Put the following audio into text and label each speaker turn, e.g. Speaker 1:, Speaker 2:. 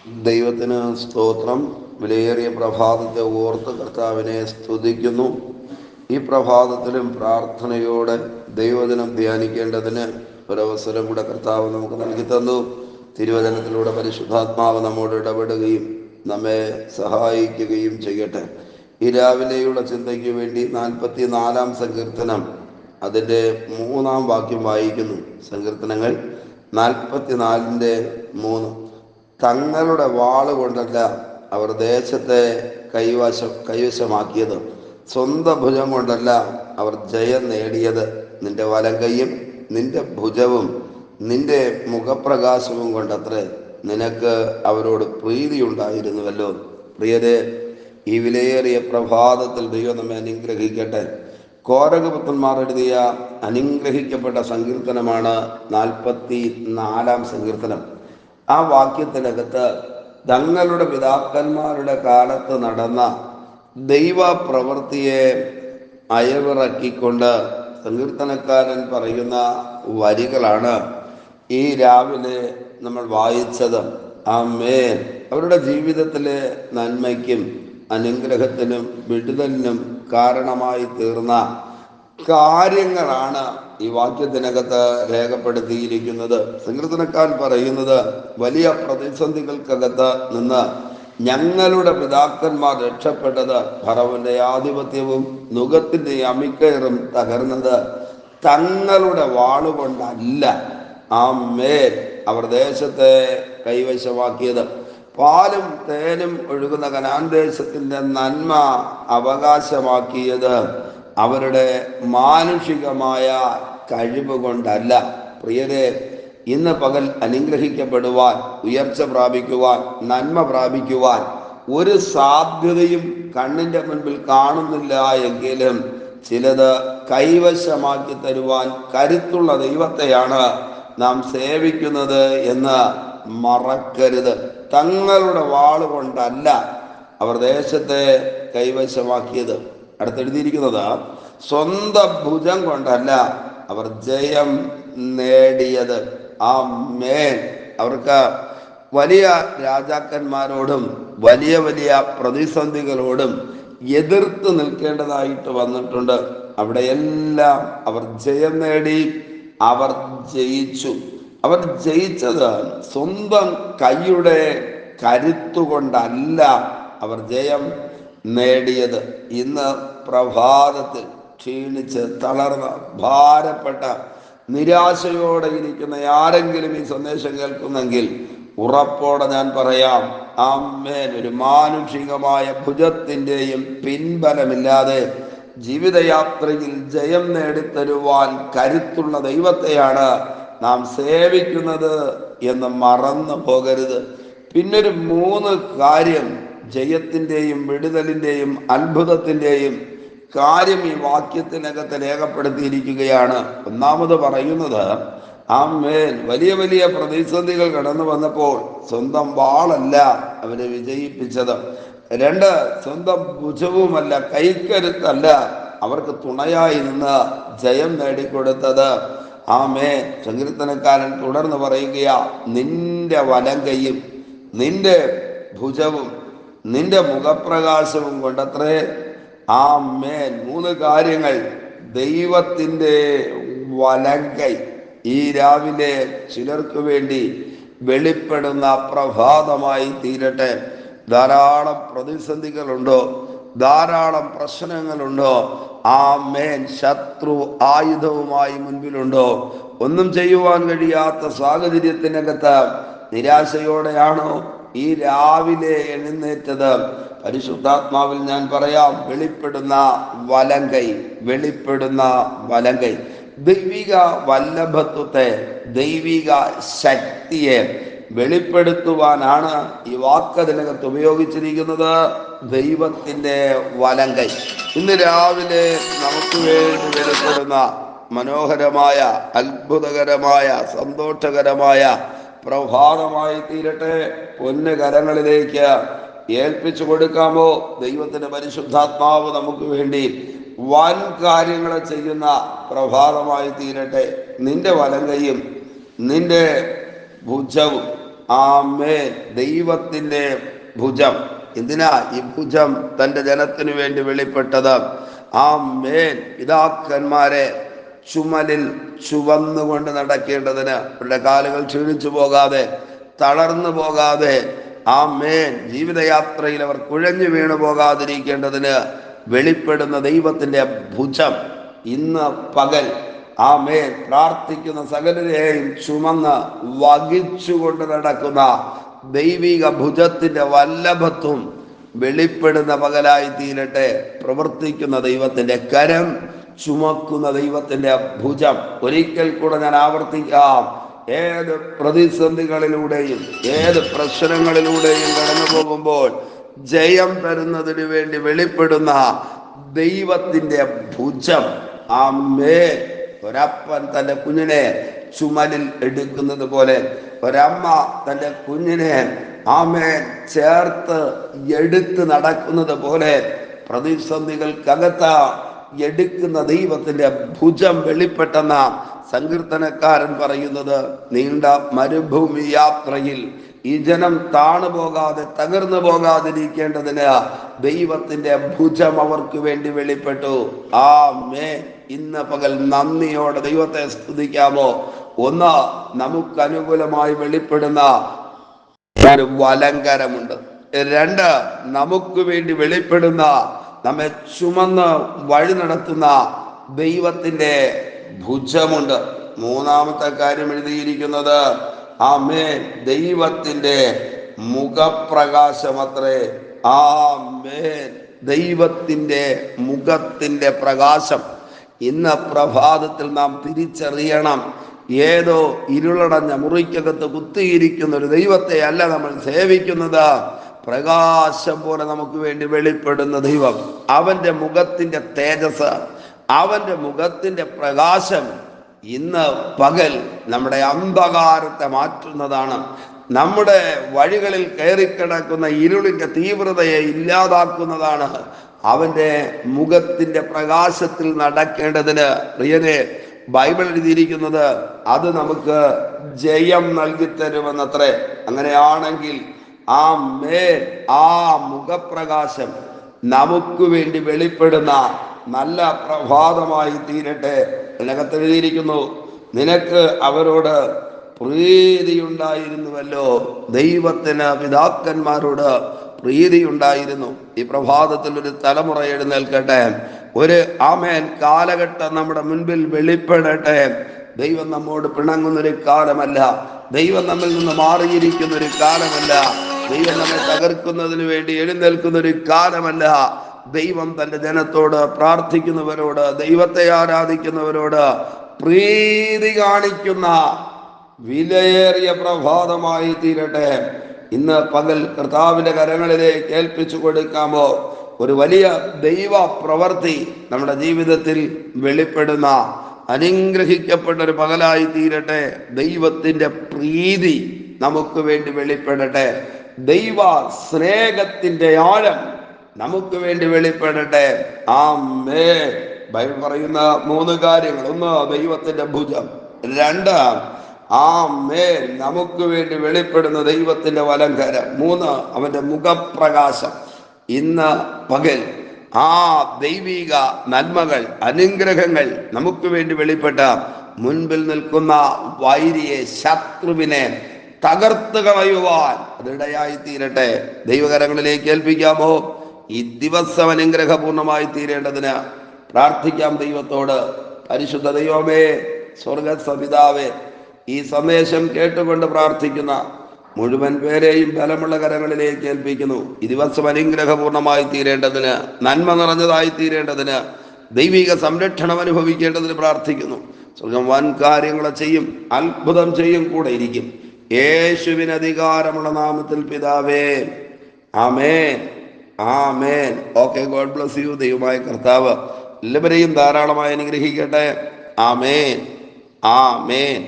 Speaker 1: ദൈവത്തിന് സ്തോത്രം. വിലയേറിയ പ്രഭാതത്തെ ഓർത്ത് കർത്താവിനെ സ്തുതിക്കുന്നു. ഈ പ്രഭാതത്തിലും പ്രാർത്ഥനയോടെ ദൈവദിനം ധ്യാനിക്കേണ്ടതിന് ഒരവസരം കൂടെ കർത്താവ് നമുക്ക് നൽകി തന്നു. തിരുവചനത്തിലൂടെ പരിശുദ്ധാത്മാവ് നമ്മോട് ഇടപെടുകയും നമ്മെ സഹായിക്കുകയും ചെയ്യട്ടെ. ഈ രാവിലെയുള്ള ചിന്തയ്ക്ക് വേണ്ടി 44-ാം സങ്കീർത്തനം അതിൻ്റെ 3-ാം വാക്യം വായിക്കുന്നു. സങ്കീർത്തനങ്ങൾ 44-ന്റെ-3. തങ്ങളുടെ വാള് കൊണ്ടല്ല അവർ ദേശത്തെ കൈവശമാക്കിയത്, സ്വന്തം ഭുജം കൊണ്ടല്ല അവർ ജയം നേടിയത്. നിന്റെ വലം കൈയും നിന്റെ ഭുജവും നിന്റെ മുഖപ്രകാശവും കൊണ്ടത്രേ നിനക്ക് അവരോട് പ്രീതി ഉണ്ടായിരുന്നുവല്ലോ. പ്രിയരെ, ഈ വിലയേറിയ പ്രഭാതത്തിൽ ദൈവം നമ്മെ അനുഗ്രഹിക്കട്ടെ. കോരകപുത്രന്മാർ എഴുതിയ അനുഗ്രഹിക്കപ്പെട്ട സങ്കീർത്തനമാണ് 44-ാം സങ്കീർത്തനം. ആ വാക്യത്തിനകത്ത് തങ്ങളുടെ പിതാക്കന്മാരുടെ കാലത്ത് നടന്ന ദൈവ പ്രവൃത്തിയെ അയവിറക്കിക്കൊണ്ട് സങ്കീർത്തനക്കാരൻ പറയുന്ന വരികളാണ് ഈ രാവിലെ നമ്മൾ വായിച്ചത്. ആമേൻ. അവരുടെ ജീവിതത്തിലെ നന്മയ്ക്കും അനുഗ്രഹത്തിനും വിടുതലിനും കാരണമായി തീർന്ന കാര്യങ്ങളാണ് ഈ വാക്യത്തിനകത്ത് രേഖപ്പെടുത്തിയിരിക്കുന്നത്. സങ്കീർത്തനക്കാരൻ പറയുന്നത്, വലിയ പ്രതിസന്ധികൾക്കകത്ത് നിന്ന് ഞങ്ങളുടെ പിതാക്കന്മാർ രക്ഷപ്പെട്ടത് ഫറവോന്റെ ആധിപത്യവും നുകത്തിന്റെ അമിക്കയറും തകർന്നത് തങ്ങളുടെ വാളുകൊണ്ടല്ല. ആമേൻ. അവർ ദേശത്തെ കൈവശമാക്കിയത്, പാലും തേനും ഒഴുകുന്ന കനാൻ ദേശത്തിന്റെ നന്മ അവകാശമാക്കിയത് അവരുടെ മാനുഷികമായ കഴിവ് കൊണ്ടല്ല. പ്രിയരെ, ഇന്ന് പകൽ അനുഗ്രഹിക്കപ്പെടുവാൻ, ഉയർച്ച പ്രാപിക്കുവാൻ, നന്മ പ്രാപിക്കുവാൻ ഒരു സാധ്യതയും കണ്ണിന്റെ മുൻപിൽ കാണുന്നില്ല എങ്കിലും ചിലത് കൈവശമാക്കി തരുവാൻ കരുത്തുള്ള ദൈവത്തെയാണ് നാം സേവിക്കുന്നത് എന്ന് മറക്കരുത്. തങ്ങളുടെ വാള് കൊണ്ടല്ല അവർ ദേശത്തെ കൈവശമാക്കിയത്. അടുത്തെഴുതിയിരിക്കുന്നത്, സ്വന്തം ഭുജം കൊണ്ടല്ല അവർ ജയം നേടിയത്. ആമേൻ. അവർക്ക് വലിയ രാജാക്കന്മാരോടും വലിയ വലിയ പ്രതിസന്ധികളോടും എതിർത്ത് നിൽക്കേണ്ടതായിട്ട് വന്നിട്ടുണ്ട്. അവിടെയെല്ലാം അവർ ജയം നേടി, അവർ ജയിച്ചു. അവർ ജയിച്ചത് സ്വന്തം കൈയുടെ കരുത്തുകൊണ്ടല്ല അവർ ജയം നേടിയത്. ഇന്ന് പ്രഭാതത്തിൽ ക്ഷീണിച്ച് തളർന്ന് ഭാരപ്പെട്ട നിരാശയോടെ ഇരിക്കുന്ന ആരെങ്കിലും ഈ സന്ദേശം കേൾക്കുന്നെങ്കിൽ ഉറപ്പോടെ ഞാൻ പറയാം, ആമേൻ. ഒരു മാനുഷികമായ ഭുജത്തിൻ്റെയും പിൻബലമില്ലാതെ ജീവിതയാത്രയിൽ ജയം നേടിത്തരുവാൻ കരുത്തുള്ള ദൈവത്തെയാണ് നാം സേവിക്കുന്നത് എന്ന് മറന്നു പോകരുത്. പിന്നൊരു 3 കാര്യം, ജയത്തിൻ്റെയും വിടുതലിൻ്റെയും അത്ഭുതത്തിൻ്റെയും കാര്യം ഈ വാക്യത്തിനകത്ത് രേഖപ്പെടുത്തിയിരിക്കുകയാണ്. ഒന്നാമത് പറയുന്നത്, ആമേൻ, വലിയ വലിയ പ്രതിസന്ധികൾ കടന്നു വന്നപ്പോൾ സ്വന്തം വാളല്ല അവരെ വിജയിപ്പിച്ചത്. 2, സ്വന്തം ഭുജവുമല്ല, കൈക്കരുത്തല്ല അവർക്ക് തുണയായി നിന്ന് ജയം നേടിക്കൊടുത്തത്. ആമേൻ. സങ്കീർത്തനക്കാരൻ തുടർന്ന് പറയുകയാ, നിന്റെ വലം കൈയും നിന്റെ ഭുജവും നിന്റെ മുഖപ്രകാശവും കൊണ്ടത്രേ. ആമേൻ. 3 കാര്യങ്ങൾ. ദൈവത്തിൻ്റെ വലങ്കൈ ഈ രാവിലെ ചിലർക്ക് വേണ്ടി വെളിപ്പെടുന്ന പ്രഭാതമായി തീരട്ടെ. ധാരാളം പ്രതിസന്ധികളുണ്ടോ? ധാരാളം പ്രശ്നങ്ങളുണ്ടോ? ആമേൻ. ശത്രു ആയുധവുമായി മുൻപിലുണ്ടോ? ഒന്നും ചെയ്യുവാൻ കഴിയാത്ത സാഹചര്യത്തിനകത്ത് നിരാശയോടെയാണോ ഈ രാവിലെ എഴുന്നേറ്റത്? പരിശുദ്ധാത്മാവിൽ ഞാൻ പറയാം, വെളിപ്പെടുന്ന വലങ്കൈ, വെളിപ്പെടുന്ന വലങ്കൈ, ദൈവിക വല്ലഭത്വത്തെ, ദൈവിക ശക്തിയെ വെളിപ്പെടുത്തുവാനാണ് ഈ വാക്കതിനകത്ത് ഉപയോഗിച്ചിരിക്കുന്നത്. ദൈവത്തിൻ്റെ വലങ്കൈ ഇന്ന് രാവിലെ നമുക്ക് വേണ്ടി വെളിപ്പെടുന്ന മനോഹരമായ, അത്ഭുതകരമായ, സന്തോഷകരമായ പ്രഭാതമായി തീരട്ടെ. പൊന്നു കരങ്ങളിലേക്ക് ഏൽപ്പിച്ചു കൊടുക്കാമോ? ദൈവത്തിന്റെ പരിശുദ്ധാത്മാവ് നമുക്ക് വേണ്ടി വൻ കാര്യങ്ങളെ ചെയ്യുന്ന പ്രഭാതമായി തീരട്ടെ. നിന്റെ വലങ്കയും നിന്റെ ഭുജവും ആമേൻ. ദൈവത്തിന്റെ ഭുജം. എന്തിനാ ഈ ഭുജം തന്റെ ജനത്തിനു വേണ്ടി വെളിപ്പെട്ടത്? ആമേൻ. പിതാക്കന്മാരെ ചുമലിൽ ചുവന്നുകൊണ്ട് നടക്കേണ്ടതിന്, അവരുടെ കാലുകൾ ക്ഷീണിച്ചു പോകാതെ, തളർന്നു പോകാതെ, ആമേൻ, ജീവിതയാത്രയിൽ അവർ കുഴഞ്ഞു വീണു പോകാതിരിക്കേണ്ടതിന് വെളിപ്പെടുന്ന ദൈവത്തിന്റെ ഭുജം ഇന്ന് പകൽ, ആമേൻ, പ്രാർത്ഥിക്കുന്ന സകലരെയും ചുമന്ന് വഹിച്ചുകൊണ്ട് നടക്കുന്ന ദൈവിക ഭുജത്തിന്റെ വല്ലഭത്വം വെളിപ്പെടുന്ന പകലായി തീരട്ടെ. പ്രവർത്തിക്കുന്ന ദൈവത്തിന്റെ കരം, ചുമക്കുന്ന ദൈവത്തിന്റെ ഭുജം. ഒരിക്കൽ കൂടെ ഞാൻ ആവർത്തിക്കാം, ഏത് പ്രതിസന്ധികളിലൂടെയും ഏത് പ്രശ്നങ്ങളിലൂടെയും കടന്നു പോകുമ്പോൾ ജയം തരുന്നതിന് വേണ്ടി വെളിപ്പെടുന്ന ദൈവത്തിന്റെ ഭുജം. ആമേൻ. ഒരപ്പൻ തന്റെ കുഞ്ഞിനെ ചുമലിൽ എടുക്കുന്നത് പോലെ, ഒരമ്മ തന്റെ കുഞ്ഞിനെ, ആമേൻ, ചേർത്ത് എടുത്ത് നടക്കുന്നത് പോലെ, പ്രതിസന്ധികൾക്കകത്ത് എടുക്കുന്ന ദൈവത്തിന്റെ ഭുജം വെളിപ്പെട്ടെന്ന സങ്കീർത്തനക്കാരൻ പറയുന്നത്, നീണ്ട മരുഭൂമി യാത്രയിൽ ഈ ജനം താണുപോകാതെ തകർന്നു പോകാതിരിക്കേണ്ടതിന് ദൈവത്തിന്റെ ഭുജം അവർക്ക് വേണ്ടി വെളിപ്പെട്ടു. ആമേൻ. ഇന്ന് പകൽ നന്ദിയോടെ ദൈവത്തെ സ്തുതിക്കാമോ? ഒന്ന്, നമുക്ക് അനുകൂലമായി വെളിപ്പെടുന്ന ഒരു വലങ്കരമുണ്ട്. രണ്ട്, നമുക്ക് വേണ്ടി വെളിപ്പെടുന്ന, നമ്മെ ചുമന്ന് വഴി നടത്തുന്ന ദൈവത്തിന്റെ ഭുജമുണ്ട്. മൂന്നാമത്തെ കാര്യം എഴുതിയിരിക്കുന്നത്, ആമേൻ, ദൈവത്തിന്റെ മുഖപ്രകാശമത്രേ. ആമേൻ. ദൈവത്തിന്റെ മുഖത്തിന്റെ പ്രകാശം. ഇന്ന് പ്രഭാതത്തിൽ നാം തിരിച്ചറിയണം, ഏതോ ഇരുളടഞ്ഞ മുറിക്കകത്ത് കുത്തിയിരിക്കുന്ന ഒരു ദൈവത്തെ അല്ല നമ്മൾ സേവിക്കുന്നത്. പ്രകാശം പോലെ നമുക്ക് വേണ്ടി വെളിപ്പെടുന്ന ദൈവം, അവന്റെ മുഖത്തിന്റെ തേജസ്, അവന്റെ മുഖത്തിന്റെ പ്രകാശം ഇന്ന് പകൽ നമ്മുടെ അന്ധകാരത്തെ മാറ്റുന്നതാണ്. നമ്മുടെ വഴികളിൽ കയറിക്കിടക്കുന്ന ഇരുളിന്റെ തീവ്രതയെ ഇല്ലാതാക്കുന്നതാണ്. അവന്റെ മുഖത്തിന്റെ പ്രകാശത്തിൽ നടക്കേണ്ടതിന്, പ്രിയനെ, ബൈബിൾ എഴുതിയിരിക്കുന്നത് അത് നമുക്ക് ജയം നൽകി തരുമെന്നത്രേ. അങ്ങനെയാണെങ്കിൽ ആമേൻ, ആ മുഖപ്രകാശം നമുക്ക് വേണ്ടി വെളിപ്പെടുന്ന നല്ല പ്രഭാതമായി തീരട്ടെ. അതിനകത്ത് എഴുതിയിരിക്കുന്നു, നിനക്ക് അവരോട് പ്രീതിയുണ്ടായിരുന്നുവല്ലോ. ദൈവത്തിന് പിതാക്കന്മാരോട് പ്രീതിയുണ്ടായിരുന്നു. ഈ പ്രഭാതത്തിൽ ഒരു തലമുറ എഴുന്നേൽക്കട്ടെ. ഒരു, ആമേൻ, കാലഘട്ടം നമ്മുടെ മുൻപിൽ വെളിപ്പെടട്ടെ. ദൈവം നമ്മോട് പിണങ്ങുന്നൊരു കാലമല്ല. ദൈവം നമ്മിൽ നിന്ന് മാറിയിരിക്കുന്ന ഒരു കാലമല്ല. ദൈവം നമ്മെ തകർക്കുന്നതിന് വേണ്ടി എഴുന്നേൽക്കുന്ന ഒരു കാലമല്ല. ദൈവം തന്റെ ജനത്തോട്, പ്രാർത്ഥിക്കുന്നവരോട്, ദൈവത്തെ ആരാധിക്കുന്നവരോട് പ്രീതി കാണിക്കുന്ന വിലയേറിയ പ്രഭാതമായി തീരട്ടെ. ഇന്ന് പകൽ കർത്താവിന്റെ കരങ്ങളിലേക്ക് ഏൽപ്പിച്ചു കൊടുക്കാമോ? ഒരു വലിയ ദൈവ പ്രവൃത്തി നമ്മുടെ ജീവിതത്തിൽ വെളിപ്പെടുന്ന അനുഗ്രഹിക്കപ്പെട്ട ഒരു പകലായി തീരട്ടെ. ദൈവത്തിന്റെ പ്രീതി നമുക്ക് വേണ്ടി വെളിപ്പെടട്ടെ. ദൈവ സ്നേഹത്തിന്റെ ആഴം നമുക്ക് വേണ്ടി വെളിപ്പെടട്ടെ. ആമേൻ. ബൈബിൾ പറയുന്ന മൂന്ന് കാര്യങ്ങൾ: ഒന്ന്, ദൈവത്തിന്റെ ഭുജം; രണ്ട്, ആമേൻ, നമുക്ക് വേണ്ടി വെളിപ്പെടുന്ന ദൈവത്തിന്റെ വലങ്കരം; മൂന്ന്, അവന്റെ മുഖപ്രകാശം. ഇന്ന് പകൽ ആ ദൈവിക നന്മകൾ, അനുഗ്രഹങ്ങൾ നമുക്ക് വേണ്ടി വെളിപ്പെട്ട മുൻപിൽ നിൽക്കുന്ന വൈരിയെ, ശത്രുവിനെ തകർത്ത് കളയുവാൻ അതിടയായി തീരട്ടെ. ദൈവകരങ്ങളിലേക്ക് ഏൽപ്പിക്കാമോ? ഈ ദിവസം അനുഗ്രഹപൂർണമായി തീരേണ്ടതിന് പ്രാർത്ഥിക്കാം ദൈവത്തോട്. പരിശുദ്ധ ദൈവമേ, സ്വർഗപിതാവേ, ഈ സന്ദേശം കേട്ടുകൊണ്ട് പ്രാർത്ഥിക്കുന്ന മുഴുവൻ പേരെയും ബലമുള്ള കരങ്ങളിലേക്ക് ഏൽപ്പിക്കുന്നു. ഈ ദിവസം അനുഗ്രഹപൂർണമായി തീരേണ്ടതിന്, നന്മ നിറഞ്ഞതായി തീരേണ്ടതിന്, ദൈവിക സംരക്ഷണം അനുഭവിക്കേണ്ടതിന് പ്രാർത്ഥിക്കുന്നു. സ്വർഗം വൻ കാര്യങ്ങളെ ചെയ്യും, അത്ഭുതം ചെയ്യും, കൂടെ ഇരിക്കും. യേശുവിന് അധികാരമുള്ള നാമത്തിൽ പിതാവേ, ആമേൻ, ആമേൻ. Okay, God bless you. ദൈവമായ കർത്താവ് എല്ലാവരെയും ധാരാളമായി അനുഗ്രഹിക്കട്ടെ. ആമേൻ, ആമേൻ.